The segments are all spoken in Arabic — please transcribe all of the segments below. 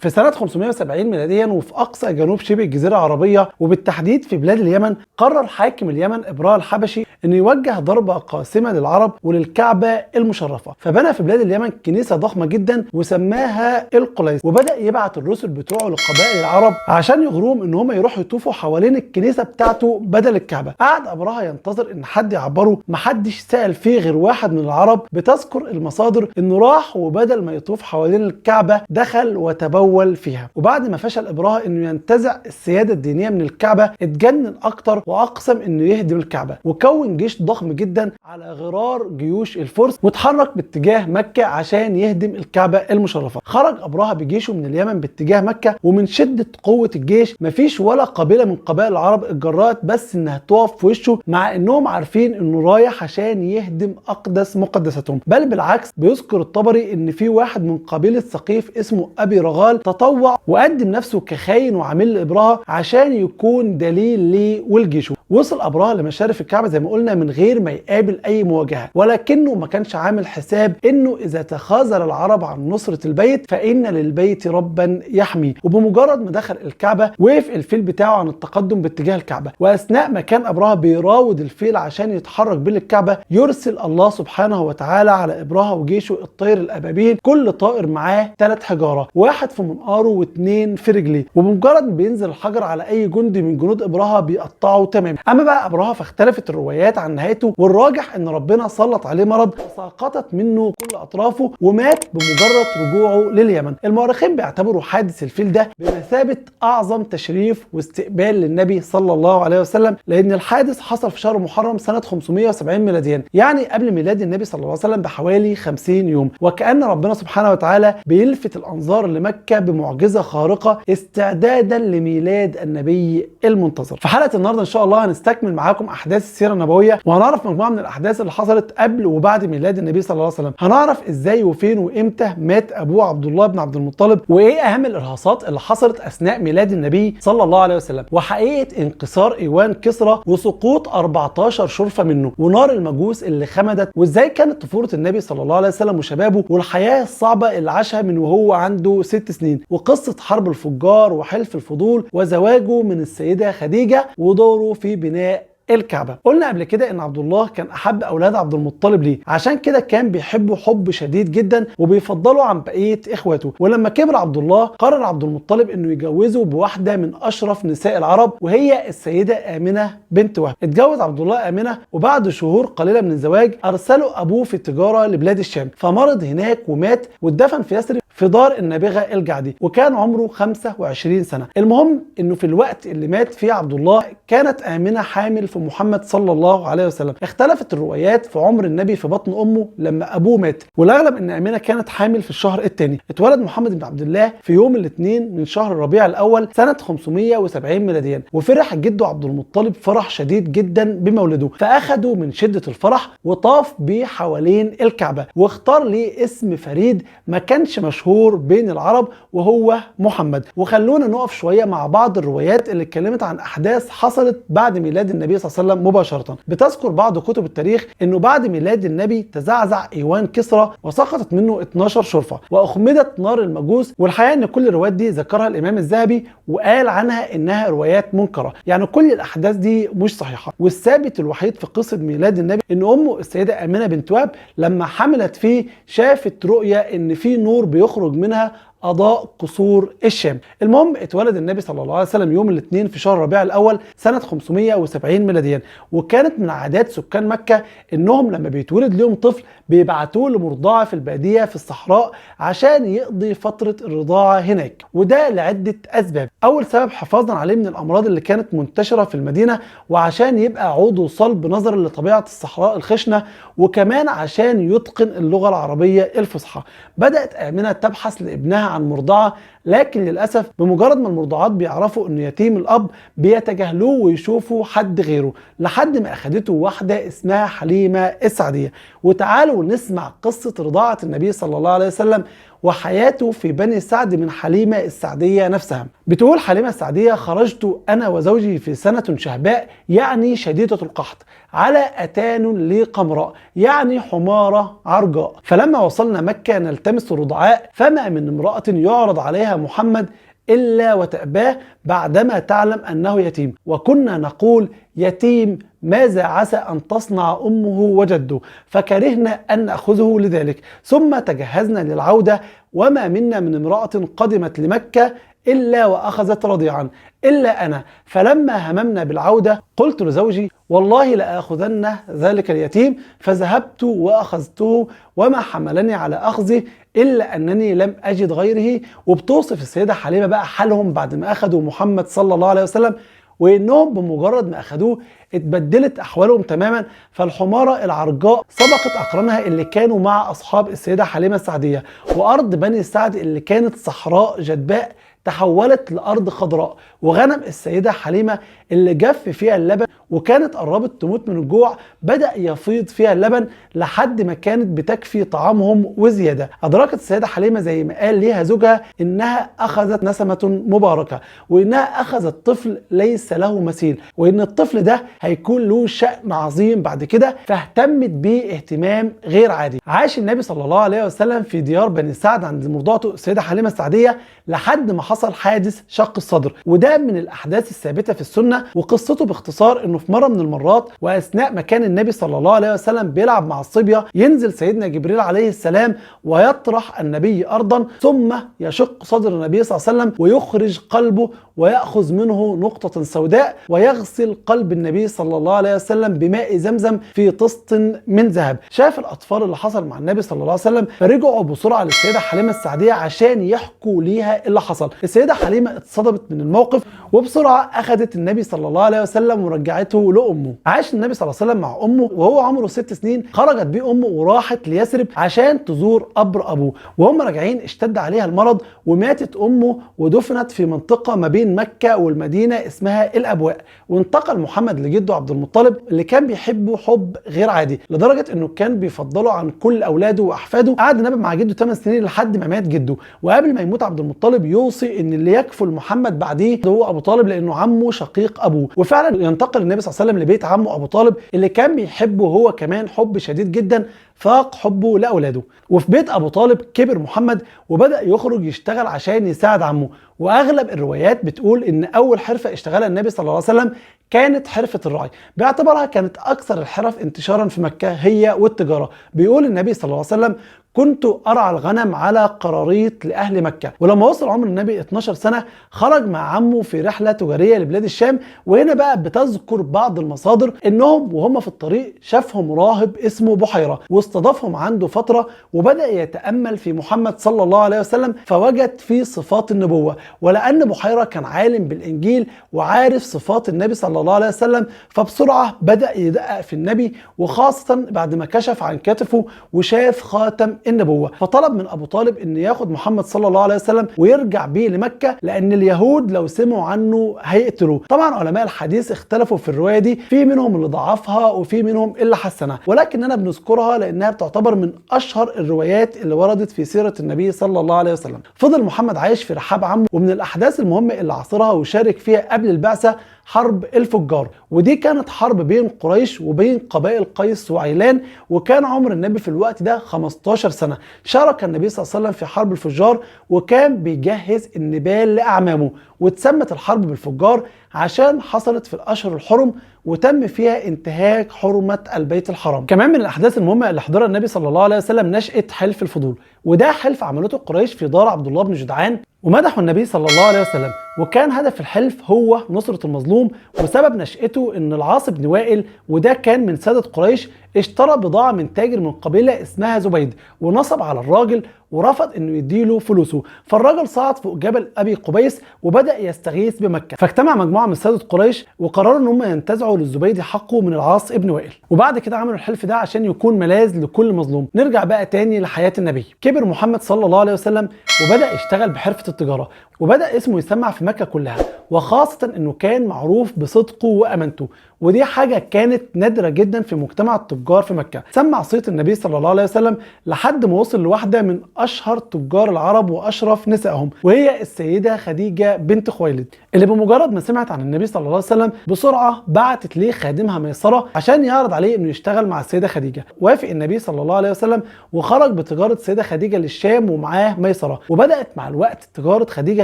في سنة 570 ميلاديا وفي أقصى جنوب شبه الجزيرة العربية وبالتحديد في بلاد اليمن، قرر حاكم اليمن إبراهيم الحبشي إنه يوجه ضربة قاسمة للعرب وللكعبة المشرفة، فبنى في بلاد اليمن كنيسة ضخمة جدا وسماها القليس، وبدأ يبعت الرسل بتوعه لقبائل العرب عشان يغروهم إن هم يروحوا يطوفوا حوالين الكنيسة بتاعته بدل الكعبة. قعد إبراهيم ينتظر إن حد يعبره، محدش سأل فيه غير واحد من العرب. بتذكر المصادر إنه راح وبدل ما يطوف حوالين الكعبة دخل وتبول فيها. وبعد ما فشل إبراهيم إنه ينتزع السيادة الدينية من الكعبة اتجنن أكتر وأقسم إنه يهدم الكعبة، وكون جيش ضخم جدا على غرار جيوش الفرس واتحرك باتجاه مكة عشان يهدم الكعبة المشرفة. خرج إبراهيم بجيشه من اليمن باتجاه مكة، ومن شدة قوة الجيش مفيش ولا قبيلة من قبائل العرب اتجرأت بس إنها تقف في وشه، مع إنهم عارفين إنه رايح عشان يهدم أقدس مقدساتهم. بل بالعكس، بيذكر الطبري إن في واحد من قبيلة ثقيف اسمه أبي رغال تطوع وقدم نفسه كخاين وعميل لإبراهيم عشان يكون دليل ليه ولجيشه. وصل إبراهيم لمشارف الكعبة زي ما قلنا من غير ما يقابل أي مواجهة، ولكنه ما كانش عامل حساب إنه إذا تخاذل العرب عن نصرة البيت فإن للبيت ربا يحميه. وبمجرد ما دخل الكعبة وقف الفيل بتاعه عن التقدم باتجاه الكعبة، وأثناء ما كان إبراهيم بيراود الفيل عشان يتحرك بين الكعبة يرسل الله سبحانه وتعالى على إبراهيم وجيشه الطير الأبابيل، كل طائر معاه 3 حجارة، واحد في منقاره و2 في رجليه، وبمجرد ما بينزل الحجر على أي جندي من جنود إبراهيم بيقطعه تماما. اما بقى ابراهيم فاختلفت الروايات عن نهايته، والراجح ان ربنا سلط عليه مرض فسقطت منه كل اطرافه ومات بمجرد رجوعه لليمن. المؤرخين بيعتبروا حادث الفيل ده بمثابه اعظم تشريف واستقبال للنبي صلى الله عليه وسلم، لان الحادث حصل في شهر محرم سنه 570 ميلاديا، يعني قبل ميلاد النبي صلى الله عليه وسلم بحوالي 50 يوم. وكأن ربنا سبحانه وتعالى بيلفت الانظار لمكه بمعجزه خارقه استعدادا لميلاد النبي المنتظر. في حلقه النهارده ان شاء الله هنستكمل معاكم احداث السيره النبويه، وهنعرف مجموعه من الاحداث اللي حصلت قبل وبعد ميلاد النبي صلى الله عليه وسلم. هنعرف ازاي وفين وامتى مات ابوه عبد الله بن عبد المطلب، وايه اهم الارهاصات اللي حصلت اثناء ميلاد النبي صلى الله عليه وسلم، وحقيقه انكسار ايوان كسرى وسقوط 14 شرفه منه، ونار المجوس اللي خمدت، وازاي كانت طفوله النبي صلى الله عليه وسلم وشبابه والحياه الصعبه اللي عاشها من وهو عنده 6 سنين، وقصه حرب الفجار وحلف الفضول وزواجه من السيده خديجه ودوره في بناء الكعبة. قلنا قبل كده ان عبد الله كان احب اولاد عبد المطلب ليه، عشان كده كان بيحبه حب شديد جدا وبيفضله عن بقية اخواته. ولما كبر عبد الله قرر عبد المطلب انه يجوزه بواحدة من اشرف نساء العرب، وهي السيدة آمنة بنت وهب. اتجوز عبد الله آمنة، وبعد شهور قليلة من الزواج ارسله ابوه في التجارة لبلاد الشام، فمرض هناك ومات واتدفن في يثرب في دار النابغة الجعدي، وكان عمره 25 سنة. المهم انه في الوقت اللي مات فيه عبد الله كانت آمنة حامل في محمد صلى الله عليه وسلم. اختلفت الروايات في عمر النبي في بطن امه لما ابوه مات، والاغلب ان آمنة كانت حامل في الشهر الثاني. اتولد محمد بن عبد الله في يوم الاثنين من شهر ربيع الاول سنة 570 ميلاديا، وفرح جده عبد المطلب فرح شديد جدا بمولده، فاخده من شدة الفرح وطاف بيه حوالين الكعبة، واختار ليه اسم فريد ما كانش مشهور بين العرب وهو محمد. وخلونا نقف شوية مع بعض الروايات اللي اتكلمت عن احداث حصلت بعد ميلاد النبي صلى الله عليه وسلم مباشرة. بتذكر بعض كتب التاريخ انه بعد ميلاد النبي تزعزع ايوان كسرى وسقطت منه 12 شرفة واخمدت نار المجوس، والحقيقة ان كل الروايات دي ذكرها الامام الذهبي وقال عنها انها روايات منكرة، يعني كل الاحداث دي مش صحيحة. والثابت الوحيد في قصة ميلاد النبي ان امه السيدة آمنة بنت وهب لما حملت فيه شافت رؤية ان في نور بيخرج منها أضاء قصور الشام. المهم اتولد النبي صلى الله عليه وسلم يوم الاثنين في شهر ربيع الأول سنة 570 ميلاديا، وكانت من عادات سكان مكة إنهم لما بيتولد لهم طفل بيبعتوه لمرضعة في البادية في الصحراء عشان يقضي فترة الرضاعة هناك، وده لعدة أسباب. أول سبب حفاظا عليه من الأمراض اللي كانت منتشرة في المدينة، وعشان يبقى عضو صلب نظرا لطبيعة الصحراء الخشنة، وكمان عشان يتقن اللغة العربية الفصحى. بدأت آمنة تبحث لابنها عن مرضعة، لكن للأسف بمجرد ما المرضعات بيعرفوا انه يتيم الأب بيتجاهلوه ويشوفوا حد غيره، لحد ما أخدته واحدة اسمها حليمة السعدية. وتعالوا نسمع قصة رضاعة النبي صلى الله عليه وسلم وحياته في بني سعد من حليمة السعدية نفسها. بتقول حليمة السعدية: خرجت أنا وزوجي في سنة شهباء يعني شديدة القحط على أتان لي قمراء يعني حمارة عرجاء، فلما وصلنا مكة نلتمس الرضعاء فما من امرأة يعرض عليها بها محمد إلا وتأباه بعدما تعلم أنه يتيم، وكنا نقول يتيم ماذا عسى أن تصنع أمه وجده، فكرهنا أن نأخذه لذلك، ثم تجهزنا للعودة، وما منا من امرأة قدمت لمكة إلا وأخذت رضيعا إلا أنا، فلما هممنا بالعودة قلت لزوجي والله لآخذن ذلك اليتيم، فذهبت وأخذته، وما حملني على أخذه إلا أنني لم أجد غيره. وبتوصف السيدة حليمة بقى حالهم بعد ما أخذوا محمد صلى الله عليه وسلم، وإنهم بمجرد ما أخذوه اتبدلت أحوالهم تماما. فالحمارة العرجاء سبقت أقرانها اللي كانوا مع أصحاب السيدة حليمة السعدية، وأرض بني السعد اللي كانت صحراء جدباء تحولت لأرض خضراء، وغنم السيدة حليمة اللي جف فيها اللبن وكانت قربت تموت من الجوع بدأ يفيض فيها اللبن لحد ما كانت بتكفي طعامهم وزيادة. أدركت السيدة حليمة زي ما قال ليها زوجها إنها أخذت نسمة مباركة، وإنها أخذت طفل ليس له مثيل، وإن الطفل ده هيكون له شأن عظيم بعد كده، فاهتمت بيه اهتمام غير عادي. عاش النبي صلى الله عليه وسلم في ديار بني سعد عند مرضعته السيدة حليمة السعدية لحد ما حصل حادث شق الصدر، وده من الأحداث الثابتة في السنة. وقصته باختصار إنه في مرة من المرات وأثناء ما كان النبي صلى الله عليه وسلم بيلعب مع الصبية، ينزل سيدنا جبريل عليه السلام ويطرح النبي أرضا، ثم يشق صدر النبي صلى الله عليه وسلم ويخرج قلبه ويأخذ منه نقطة سوداء ويغسل قلب النبي صلى الله عليه وسلم بماء زمزم في طست من ذهب. شاف الأطفال اللي حصل مع النبي صلى الله عليه وسلم، فرجعوا بسرعة للسيدة حليمة السعدية عشان يحكوا ليها اللي حصل. السيدة حليمة اتصدمت من الموقف وبسرعة أخذت النبي صلى الله عليه وسلم ورجعته لأمه. عاش النبي صلى الله عليه وسلم مع أمه وهو عمره 6 سنين، خرجت بيه أمه وراحت ليثرب عشان تزور قبر أبوه، وهم راجعين اشتد عليها المرض وماتت أمه ودفنت في منطقة ما بين مكة والمدينة اسمها الأبواء. وانتقل محمد لجده عبد المطلب اللي كان بيحبه حب غير عادي لدرجة انه كان بيفضله عن كل اولاده واحفاده. قعد النبي مع جده 8 سنين لحد ما مات جده، وقبل ما يموت عبد المطلب يوصي ان اللي يكفل محمد بعديه هو ابو طالب لانه عمه شقيق ابوه. وفعلا ينتقل النبي صلى الله عليه وسلم لبيت عمه ابو طالب اللي كان بيحبه هو كمان حب شديد جدا فاق حبه لاولاده. وفي بيت ابو طالب كبر محمد وبدا يخرج يشتغل عشان يساعد عمه. واغلب الروايات بتقول ان اول حرفه اشتغلها النبي صلى الله عليه وسلم كانت حرفه الرعي، باعتبارها كانت اكثر الحرف انتشارا في مكه هي والتجاره. بيقول النبي صلى الله عليه وسلم كنت أرعى الغنم على قراريط لأهل مكة. ولما وصل عمر النبي 12 سنة خرج مع عمه في رحلة تجارية لبلاد الشام. وهنا بقى بتذكر بعض المصادر إنهم وهم في الطريق شافهم راهب اسمه بحيرة واستضافهم عنده فترة، وبدأ يتأمل في محمد صلى الله عليه وسلم فوجد فيه صفات النبوة. ولأن بحيرة كان عالم بالإنجيل وعارف صفات النبي صلى الله عليه وسلم، فبسرعة بدأ يدقق في النبي، وخاصة بعد ما كشف عن كتفه وشاف خاتم النبوة. فطلب من أبو طالب إن ياخد محمد صلى الله عليه وسلم ويرجع بيه لمكة، لأن اليهود لو سمعوا عنه هيقتلوه. طبعا علماء الحديث اختلفوا في الرواية دي، في منهم اللي ضعفها وفي منهم اللي حسنها، ولكننا بنذكرها لأنها بتعتبر من أشهر الروايات اللي وردت في سيرة النبي صلى الله عليه وسلم. فضل محمد عايش في رحاب عمه، ومن الأحداث المهمة اللي عاصرها وشارك فيها قبل البعثة حرب الفجار، ودي كانت حرب بين قريش وبين قبائل قيس وعيلان. وكان عمر النبي في الوقت ده 15 سنة. شارك النبي صلى الله عليه وسلم في حرب الفجار وكان بيجهز النبال لأعمامه، واتسمت الحرب بالفجار عشان حصلت في الأشهر الحرم وتم فيها انتهاك حرمة البيت الحرام. كمان من الأحداث المهمة اللي حضرها النبي صلى الله عليه وسلم نشأة حلف الفضول، وده حلف عملته قريش في دار عبد الله بن جدعان ومدحوا النبي صلى الله عليه وسلم. وكان هدف الحلف هو نصرة المظلوم، وسبب نشأته ان العاص بن وائل وده كان من سادة قريش اشترى بضاعة من تاجر من قبيلة اسمها زبيد، ونصب على الراجل ورفض انه يديله فلوسه. فالراجل صعد فوق جبل ابي قبيس وبدأ يستغيث بمكة. فاجتمع مجموعة من سادة قريش وقرروا ان هم ينتزعوا للزبيدي حقه من العاص ابن وائل، وبعد كده عملوا الحلف ده عشان يكون ملاذ لكل مظلوم. نرجع بقى تاني لحياة النبي. كبر محمد صلى الله عليه وسلم وبدأ يشتغل بحرفة التجارة، وبدأ اسمه يسمع في مكة كلها، وخاصة انه كان معروف بصدقه وامانته. ودي حاجة كانت نادرة جدا في مجتمع التجار في مكة. سمع صيت النبي صلى الله عليه وسلم لحد ما وصل لواحدة من أشهر تجار العرب وأشرف نسائهم، وهي السيدة خديجة بنت خويلد، اللي بمجرد ما سمعت عن النبي صلى الله عليه وسلم بسرعة بعتت ليه خادمها ميسرة عشان يعرض عليه انه يشتغل مع السيدة خديجة. وافق النبي صلى الله عليه وسلم وخرج بتجارة السيدة خديجة للشام ومعاه ميسرة، وبدأت مع الوقت تجارة خديجة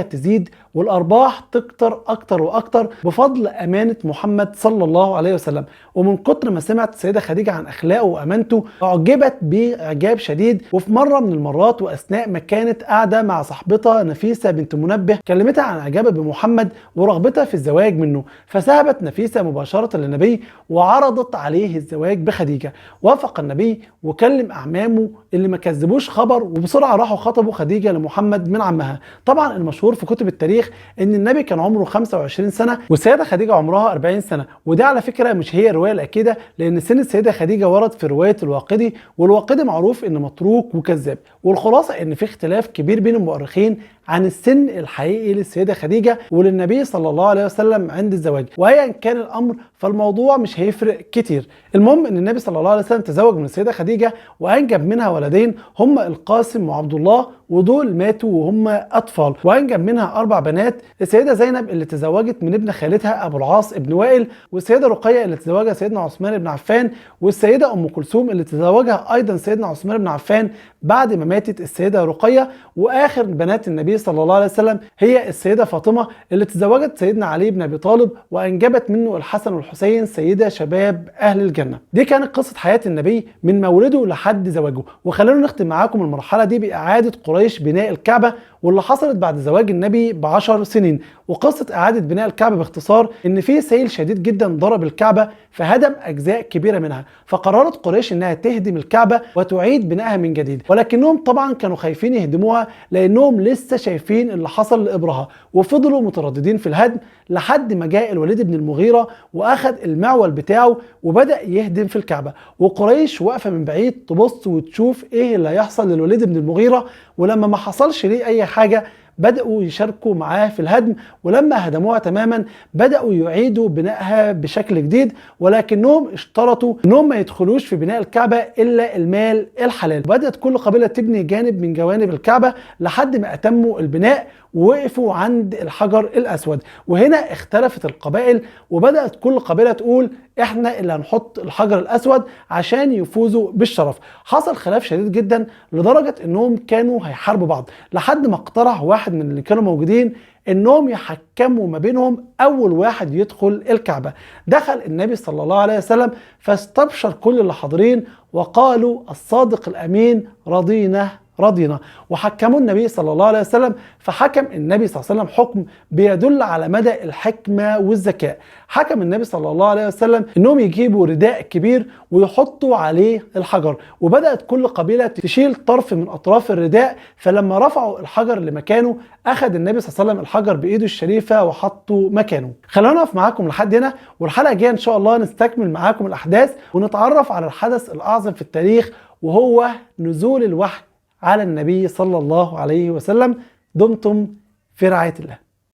تزيد والأرباح تكتر أكتر وأكتر بفضل أمانة محمد صلى الله عليه وسلم. ومن كتر ما سمعت السيدة خديجة عن أخلاقه وأمانته أعجبت بإعجاب شديد. وفي مرة من المرات وأثناء ما كانت قاعدة مع صاحبتها نفيسة بنت منبه كلمتها عن إعجابها بمحمد ورغبتها في الزواج منه، فذهبت نفيسة مباشرة للنبي وعرضت عليه الزواج بخديجة. وافق النبي وكلم أعمامه اللي ما كذبوش خبر، وبسرعة راحوا خطبوا خديجة لمحمد من عمها. طبعا المشهور في كتب التاريخ ان النبي كان عمره 25 سنة والسيدة خديجة عمرها 40 سنة، وده على فكرة مش هي الرواية الأكيدة، لأن سن السيدة خديجة ورد في رواية الواقدي، والواقدي معروف انه متروك وكذاب. والخلاصة ان في اختلاف كبير بين المؤرخين عن السن الحقيقي للسيدة خديجة وللنبي صلى الله عليه وسلم عند الزواج، وايا كان الامر فالموضوع مش هيفرق كتير. المهم ان النبي صلى الله عليه وسلم تزوج من السيدة خديجة وانجب منها ولدين هما القاسم وعبد الله، ودول ماتوا وهم اطفال. وانجب منها 4 بنات، السيدة زينب اللي تزوجت من ابن خالتها ابو العاص ابن وائل، والسيدة رقية اللي تزوجها سيدنا عثمان بن عفان، والسيدة ام كلثوم اللي تزوجها ايضا سيدنا عثمان بن عفان بعد ما ماتت السيدة رقية. واخر بنات النبي صلى الله عليه وسلم هي السيدة فاطمة اللي تزوجت سيدنا علي بن ابي طالب وانجبت منه الحسن والحسين سيدة شباب اهل الجنة. دي كانت قصة حياة النبي من مولده لحد زواجه. وخلونا نختم معاكم المرحلة دي بإعادة قريش بناء الكعبة واللي حصلت بعد زواج النبي ب10 سنين. وقصة إعادة بناء الكعبة باختصار إن في سيل شديد جدا ضرب الكعبة فهدم أجزاء كبيرة منها، فقررت قريش إنها تهدم الكعبة وتعيد بنائها من جديد، ولكنهم طبعا كانوا خايفين يهدموها لأنهم لسه شايفين اللي حصل لإبرهة، وفضلوا مترددين في الهدم لحد ما جاء الوليد بن المغيرة وأخذ المعول بتاعه وبدأ يهدم في الكعبة. وقريش واقفة من بعيد تبص وتشوف إيه اللي هيحصل للوليد بن المغيرة، ولما ما حصلش ليه أي حاجة بدأوا يشاركوا معاه في الهدم، ولما هدموها تماما بدأوا يعيدوا بنائها بشكل جديد، ولكنهم اشترطوا انهم ما يدخلوش في بناء الكعبة الا المال الحلال. بدأت كل قبيلة تبني جانب من جوانب الكعبة لحد ما اتموا البناء ووقفوا عند الحجر الأسود. وهنا اختلفت القبائل وبدأت كل قبيلة تقول احنا اللي هنحط الحجر الأسود عشان يفوزوا بالشرف. حصل خلاف شديد جدا لدرجة انهم كانوا هيحاربوا بعض، لحد ما اقترح واحد من اللي كانوا موجودين انهم يحكموا ما بينهم اول واحد يدخل الكعبة. دخل النبي صلى الله عليه وسلم فاستبشر كل اللي حاضرين وقالوا الصادق الامين رضينا رضينا، وحكموا النبي صلى الله عليه وسلم. فحكم النبي صلى الله عليه وسلم حكم بيدل على مدى الحكمة والذكاء. حكم النبي صلى الله عليه وسلم انهم يجيبوا رداء كبير ويحطوا عليه الحجر، وبدأت كل قبيلة تشيل طرف من اطراف الرداء. فلما رفعوا الحجر لمكانه اخذ النبي صلى الله عليه وسلم الحجر بايده الشريفة وحطه مكانه. خلونا نقف معاكم لحد هنا، والحلقة الجاية ان شاء الله نستكمل معاكم الاحداث ونتعرف على الحدث الاعظم في التاريخ وهو نزول الوحي على النبي صلى الله عليه وسلم. دمتم في رعاية الله.